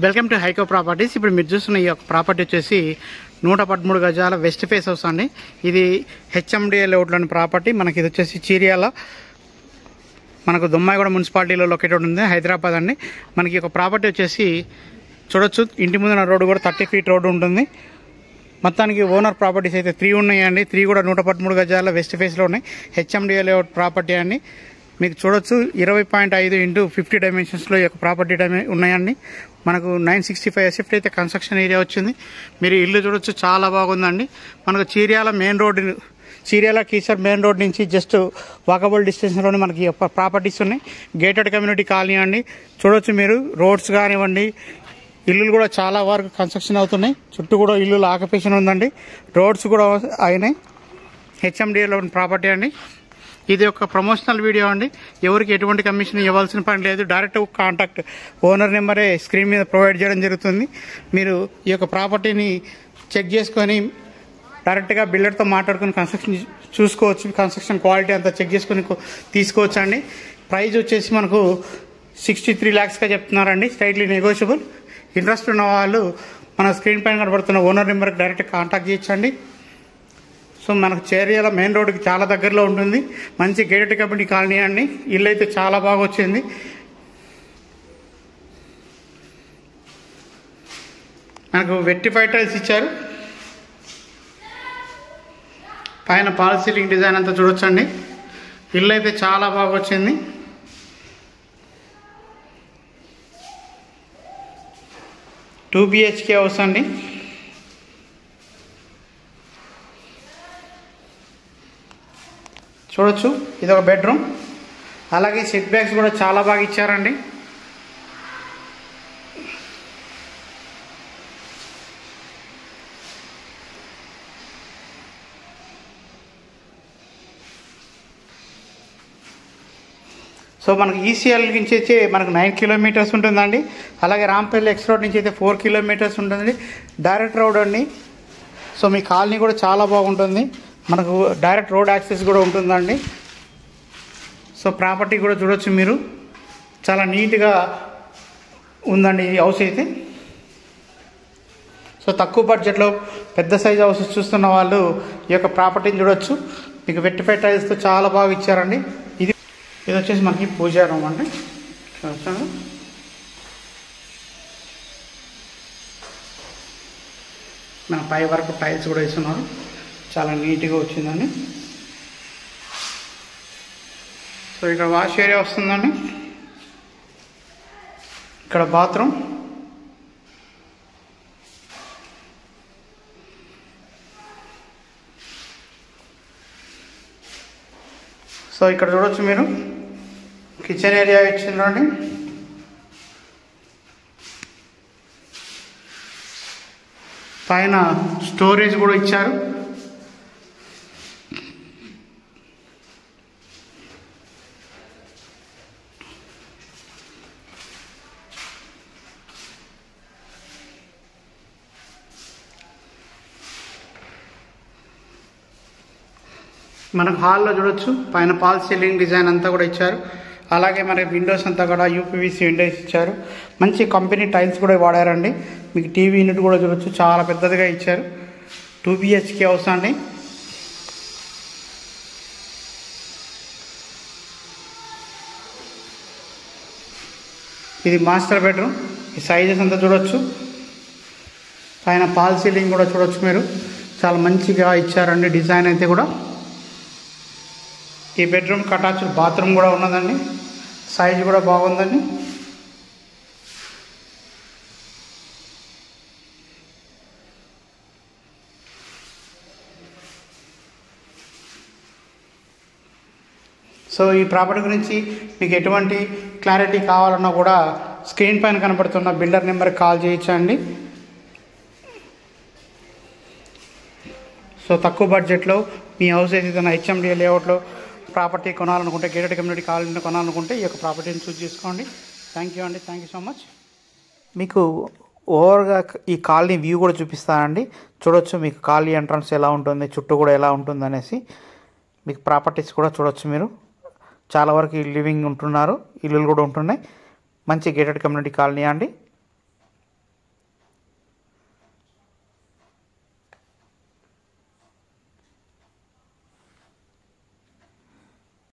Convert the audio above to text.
Welcome to హైకో properties. ఇప్పుడు మీరు చూస్తున్న ఈ యొక్క ప్రాపర్టీ వచ్చేసి 113 గజాల వెస్ట్ ఫేస్ హౌస్ అండి. ఇది హెచ్ఎండిఏ లేఅవుట్లోని ప్రాపర్టీ. మనకి ఇది వచ్చేసి చీరియాల మనకు దొమ్మాయిగూడ మున్సిపాలిటీలో లొకేటెడ్ ఉంది, హైదరాబాద్ అండి. మనకి ఒక ప్రాపర్టీ వచ్చేసి చూడొచ్చు, ఇంటి ముందున రోడ్డు కూడా 30 ఫీట్ రోడ్డు ఉంటుంది. మొత్తానికి ఓనర్ ప్రాపర్టీస్ అయితే 3 ఉన్నాయండి. 3 కూడా 113 గజాల వెస్ట్ ఫేస్లో ఉన్నాయి. హెచ్ఎండిఏ లేఅవుట్ ప్రాపర్టీ అండి. మీకు చూడొచ్చు 20.5 ఇంటూ 50 డైమెన్షన్స్లో ఈ యొక్క ప్రాపర్టీ ఉన్నాయండి. మనకు 965 ఎస్ఎఫ్టీ అయితే కన్స్ట్రక్షన్ ఏరియా వచ్చింది. మీరు ఇల్లు చూడొచ్చు, చాలా బాగుందండి. మనకు Cheeryal main road, Cheeryal Keesara main road నుంచి జస్ట్ వాకబుల్ డిస్టెన్స్లోనే మనకి ప్రాపర్టీస్ ఉన్నాయి. గేటెడ్ కమ్యూనిటీ కాలనీ అండి. చూడొచ్చు మీరు, రోడ్స్ కానివ్వండి, ఇల్లులు కూడా చాలా వరకు కన్స్ట్రక్షన్ అవుతున్నాయి. చుట్టూ కూడా ఇల్లులు ఆక్యుపేషన్ ఉందండి, రోడ్స్ కూడా అయినాయి. హెచ్ఎండిఏలో ప్రాపర్టీ అండి. ఇది ఒక ప్రమోషనల్ వీడియో అండి. ఎవరికి ఎటువంటి కమిషన్ ఇవ్వాల్సిన పని లేదు. డైరెక్ట్ కాంటాక్ట్ ఓనర్ నెంబరే స్క్రీన్ మీద ప్రొవైడ్ చేయడం జరుగుతుంది. మీరు ఈ యొక్క ప్రాపర్టీని చెక్ చేసుకొని డైరెక్ట్గా బిల్డర్తో మాట్లాడుకుని కన్స్ట్రక్షన్ చూసుకోవచ్చు. కన్స్ట్రక్షన్ క్వాలిటీ అంతా చెక్ చేసుకుని తీసుకోవచ్చు అండి. ప్రైస్ వచ్చేసి మనకు 63 lakhsగా చెప్తున్నారండి, స్లైట్లీ నెగోషియబుల్. ఇంట్రెస్ట్ ఉన్న వాళ్ళు మన స్క్రీన్ పైన కనబడుతున్న ఓనర్ నెంబర్కి డైరెక్ట్ కాంటాక్ట్ చేయొచ్చండి. సో మనకు చీర్యాల మెయిన్ రోడ్డుకి చాలా దగ్గరలో ఉంటుంది. మంచి గేటెడ్ కమ్యూనిటీ కాలనీ అండి. ఇల్లు అయితే చాలా బాగా వచ్చింది. మనకు వెట్టిఫై టైల్స్ ఇచ్చారు. పైన పాల్ సీలింగ్ డిజైన్ అంతా చూడొచ్చండి. ఇల్లు అయితే చాలా బాగా వచ్చింది. టూ బిహెచ్కే హౌస్ అండి. చూడొచ్చు, ఇది ఒక బెడ్రూమ్. అలాగే సెట్ బ్యాక్స్ కూడా చాలా బాగా ఇచ్చారండి. సో మనకు ఈసీఎల్ నుంచి అయితే మనకు 9 కిలోమీటర్స్ ఉంటుందండి. అలాగే రాంపల్లి ఎక్స్ రోడ్ నుంచి అయితే 4 కిలోమీటర్స్ ఉంటుంది. డైరెక్ట్ రోడ్ అండి. సో మీ కాలనీ కూడా చాలా బాగుంటుంది. మనకు డైరెక్ట్ రోడ్ యాక్సెస్ కూడా ఉంటుందండి. సో ప్రాపర్టీ కూడా చూడొచ్చు మీరు, చాలా నీట్గా ఉందండి ఈ హౌస్ అయితే. సో తక్కువ బడ్జెట్లో పెద్ద సైజ్ హౌసెస్ చూస్తున్న వాళ్ళు ఈ యొక్క ప్రాపర్టీని చూడొచ్చు. మీకు వెట్టిఫై టైల్స్తో చాలా బాగా ఇచ్చారండి. ఇది వచ్చేసి మనకి పూజా రూమ్ అండి. చూస్తాను, మన పై వరకు టైల్స్ కూడా ఇస్తున్నారు, చాలా నీట్గా వచ్చిందండి. సో ఇక్కడ వాష్ ఏరియా వస్తుందండి. ఇక్కడ బాత్రూమ్. సో ఇక్కడ చూడొచ్చు మీరు, కిచెన్ ఏరియా ఇచ్చిందండి. పైన స్టోరేజ్ కూడా ఇచ్చారు. మనకు హాల్లో చూడొచ్చు, పైన పాల్ సీలింగ్ డిజైన్ అంతా కూడా ఇచ్చారు. అలాగే మనకి విండోస్ అంతా కూడా యూపీవీసీ విండోస్ ఇచ్చారు. మంచి కంపెనీ టైల్స్ కూడా వాడారండి. మీకు టీవీ యూనిట్ కూడా చూడొచ్చు, చాలా పెద్దదిగా ఇచ్చారు. 2 బిహెచ్కే హౌస్ అండి. ఇది మాస్టర్ బెడ్రూమ్. ఈ సైజెస్ అంతా చూడొచ్చు. పైన పాల్ సీలింగ్ కూడా చూడొచ్చు మీరు, చాలా మంచిగా ఇచ్చారండి డిజైన్ అయితే కూడా. ఈ బెడ్రూమ్ అటాచ్డ్ బాత్రూమ్ కూడా ఉన్నదండి. సైజ్ కూడా బాగుందండి. సో ఈ ప్రాపర్టీ గురించి మీకు ఎటువంటి క్లారిటీ కావాలన్నా కూడా స్క్రీన్ పైన కనపడుతున్న బిల్డర్ నెంబర్కి కాల్ చేయొచ్చండి. సో తక్కువ బడ్జెట్లో మీ హౌస్ ఏదైనా హెచ్ఎండిఏ లేఅవుట్లో ప్రాపర్టీ కొనాలనుకుంటే, గేటెడ్ కమ్యూనిటీ కాలనీ కొనాలనుకుంటే ఈ యొక్క ప్రాపర్టీని చూస్ చేసుకోండి. థ్యాంక్ యూ అండి, థ్యాంక్ యూ సో మచ్. మీకు ఓవర్గా ఈ కాలనీ వ్యూ కూడా చూపిస్తానండి. చూడొచ్చు మీకు కాలనీ ఎంట్రన్స్ ఎలా ఉంటుంది, చుట్టూ కూడా ఎలా ఉంటుంది అనేసి. మీకు ప్రాపర్టీస్ కూడా చూడొచ్చు మీరు, చాలా వరకు లివింగ్ ఉంటున్నారు, ఇల్లులు కూడా ఉంటున్నాయి. మంచి గేటెడ్ కమ్యూనిటీ కాలనీ అండి.